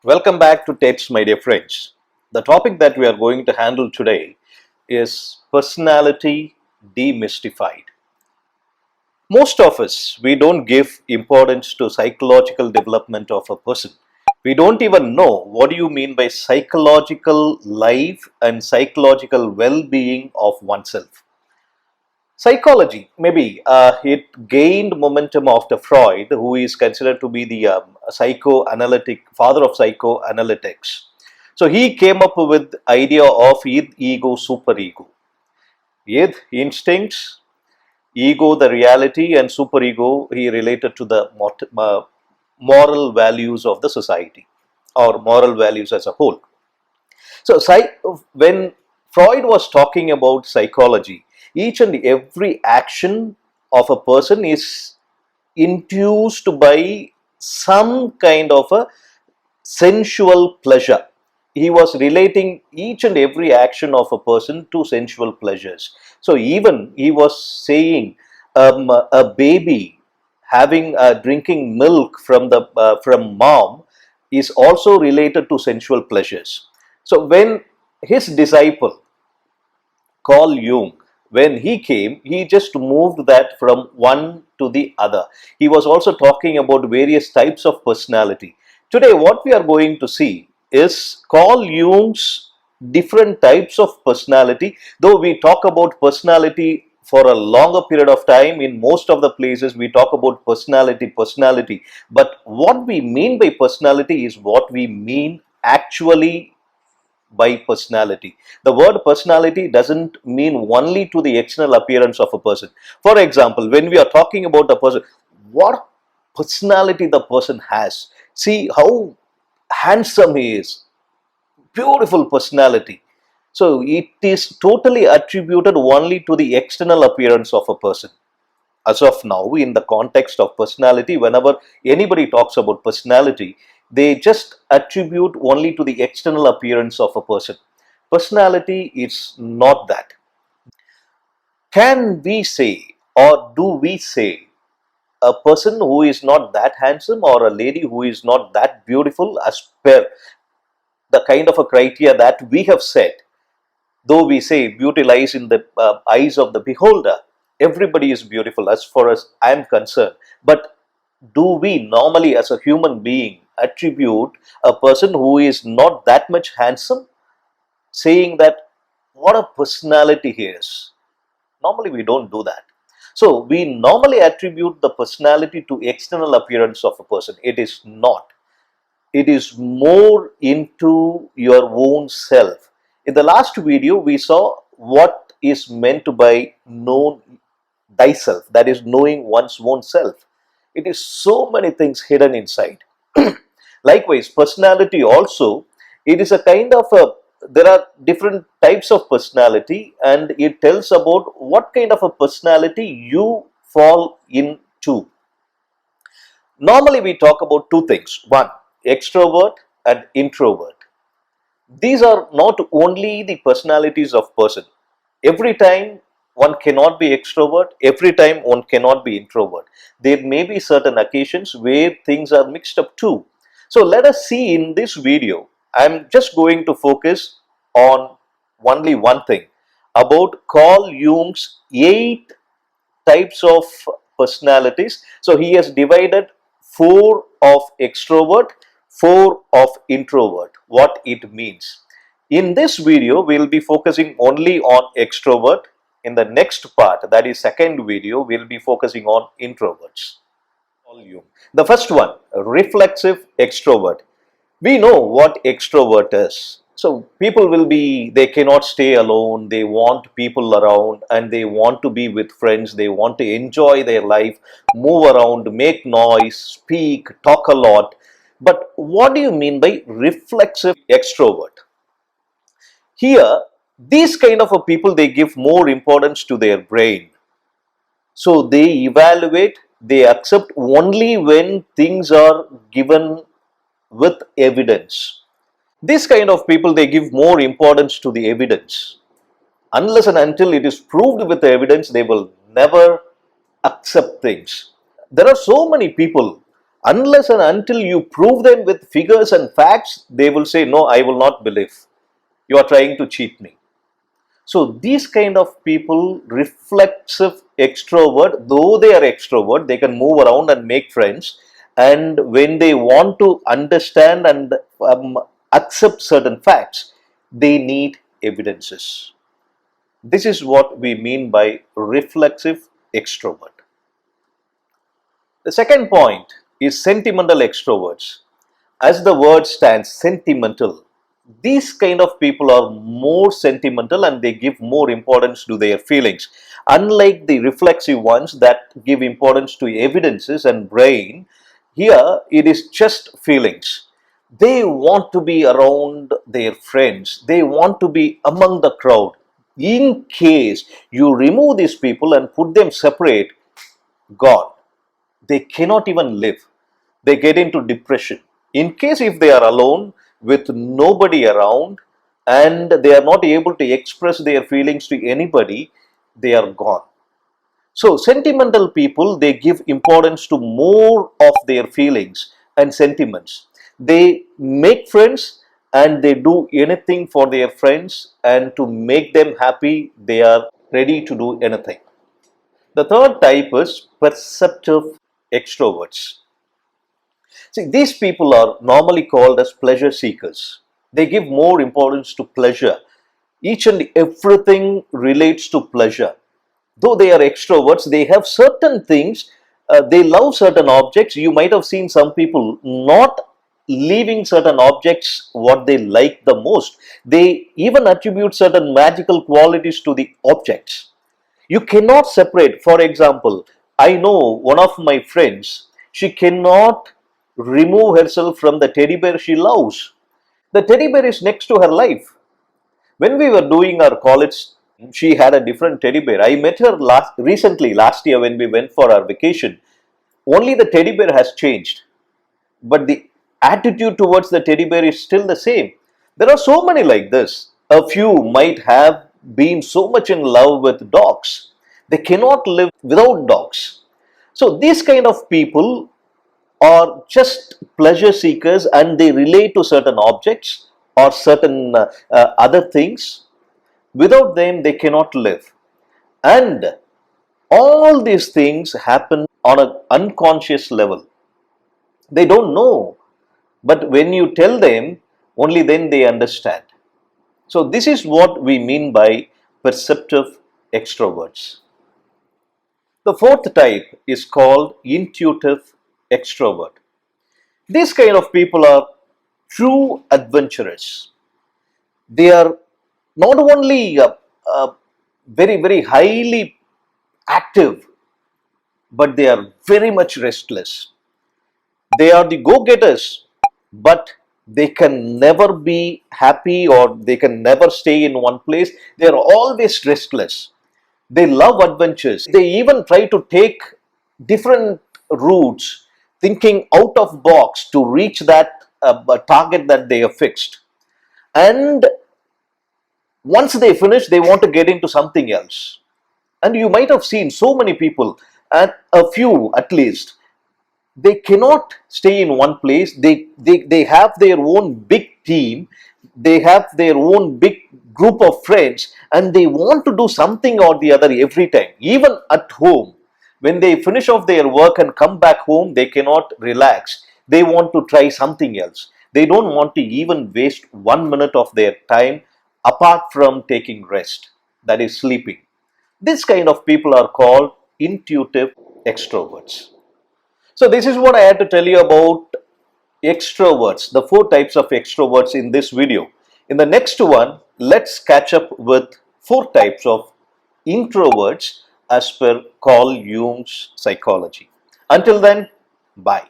Welcome back to Tips, my dear friends. The topic that we are going to handle today is personality demystified. Most of us, we don't give importance to psychological development of a person. We don't even know what do you mean by psychological life and psychological well-being of oneself. Psychology, maybe it gained momentum after Freud, who is considered to be the psychoanalytic father of psychoanalytics. So he came up with idea of id, ego, superego. Id, instincts, ego, the reality, and superego, he related to the moral values of the society or moral values as a whole. So, when Freud was talking about psychology, each and every action of a person is induced by some kind of a sensual pleasure. He was relating each and every action of a person to sensual pleasures. So, even he was saying a baby having drinking milk from mom is also related to sensual pleasures. So when his disciple Carl Jung, when he came, he just moved that from one to the other. He was also talking about various types of personality. Today, what we are going to see is Carl Jung's different types of personality. Though we talk about personality for a longer period of time, in most of the places we talk about personality. But what we mean by personality is what we mean actually by personality. The word personality doesn't mean only to the external appearance of a person. For example, when we are talking about a person, what personality the person has. See how handsome he is, beautiful personality. So it is totally attributed only to the external appearance of a person. As of now, in the context of personality, whenever anybody talks about personality, they just attribute only to the external appearance of a person. Personality is not that. Can we say, or do we say, a person who is not that handsome or a lady who is not that beautiful as per the kind of a criteria that we have set? Though we say beauty lies in the eyes of the beholder, everybody is beautiful as far as I am concerned. But do we normally, as a human being, attribute a person who is not that much handsome, saying that what a personality he is? Normally, we don't do that. So, we normally attribute the personality to external appearance of a person. It is not. It is more into your own self. In the last video, we saw what is meant by know thyself, that is, knowing one's own self. It is so many things hidden inside. Likewise, personality also, it is a kind of a, there are different types of personality, and it tells about what kind of a personality you fall into. Normally, we talk about two things. One, extrovert and introvert. These are not only the personalities of person. Every time one cannot be extrovert, every time one cannot be introvert. There may be certain occasions where things are mixed up too. So let us see in this video. I'm just going to focus on only one thing about Carl Jung's 8 types of personalities. So he has divided 4 of extrovert, 4 of introvert, what it means. In this video, we will be focusing only on extrovert. In the next part, that is second video, we will be focusing on introverts. The first one, reflexive extrovert. We know what extrovert is. So people will be, they cannot stay alone, they want people around and they want to be with friends, they want to enjoy their life, move around, make noise, speak, talk a lot. But what do you mean by reflexive extrovert? Here, these kind of a people, they give more importance to their brain. So they evaluate, they accept only when things are given with evidence. This kind of people, they give more importance to the evidence. Unless and until it is proved with the evidence, they will never accept things. There are so many people, Unless and until you prove them with figures and facts, they will say, no, I will not believe. You are trying to cheat me. So these kind of people, reflexive extrovert, though they are extrovert, they can move around and make friends. And when they want to understand and accept certain facts, they need evidences. This is what we mean by reflexive extrovert. The second point is sentimental extroverts. As the word stands, sentimental. These kind of people are more sentimental and they give more importance to their feelings. Unlike the reflexive ones that give importance to evidences and brain, here it is just feelings. They want to be around their friends. They want to be among the crowd. In case you remove these people and put them separate, gone. They cannot even live. They get into depression. In case if they are alone with nobody around and they are not able to express their feelings to anybody, they are gone. So sentimental people, they give importance to more of their feelings and sentiments. They make friends and they do anything for their friends, and to make them happy, they are ready to do anything. The third type is perceptive extroverts. See, these people are normally called as pleasure seekers. They give more importance to pleasure. Each and everything relates to pleasure. Though they are extroverts, they have certain things, they love certain objects. You might have seen some people not leaving certain objects what they like the most. They even attribute certain magical qualities to the objects. You cannot separate. For example, I know one of my friends, she cannot remove herself from the teddy bear she loves. The teddy bear is next to her life. When we were doing our college, she had a different teddy bear. I met her recently, last year, when we went for our vacation. Only the teddy bear has changed, but the attitude towards the teddy bear is still the same. There are so many like this. A few might have been so much in love with dogs. They cannot live without dogs. So these kind of people are just pleasure seekers and they relate to certain objects or certain other things. Without them, they cannot live. And all these things happen on an unconscious level. They don't know. But when you tell them, only then they understand. So this is what we mean by perceptive extroverts. The fourth type is called intuitive extrovert. These kind of people are true adventurers. They are not only very highly active, but they are very much restless. They are the go-getters, but they can never be happy or they can never stay in one place. They are always restless. They love adventures. They even try to take different routes, thinking out of box to reach that target that they have fixed. And once they finish, they want to get into something else. And you might have seen so many people, and a few at least, they cannot stay in one place. They have their own big team, they have their own big group of friends, and they want to do something or the other every time. Even at home, when they finish off their work and come back home, they cannot relax. They want to try something else. They don't want to even waste 1 minute of their time apart from taking rest, that is sleeping. This kind of people are called intuitive extroverts. So this is what I had to tell you about extroverts, the four types of extroverts in this video. In the next one, let's catch up with four types of introverts as per Carl Jung's psychology. Until then, bye.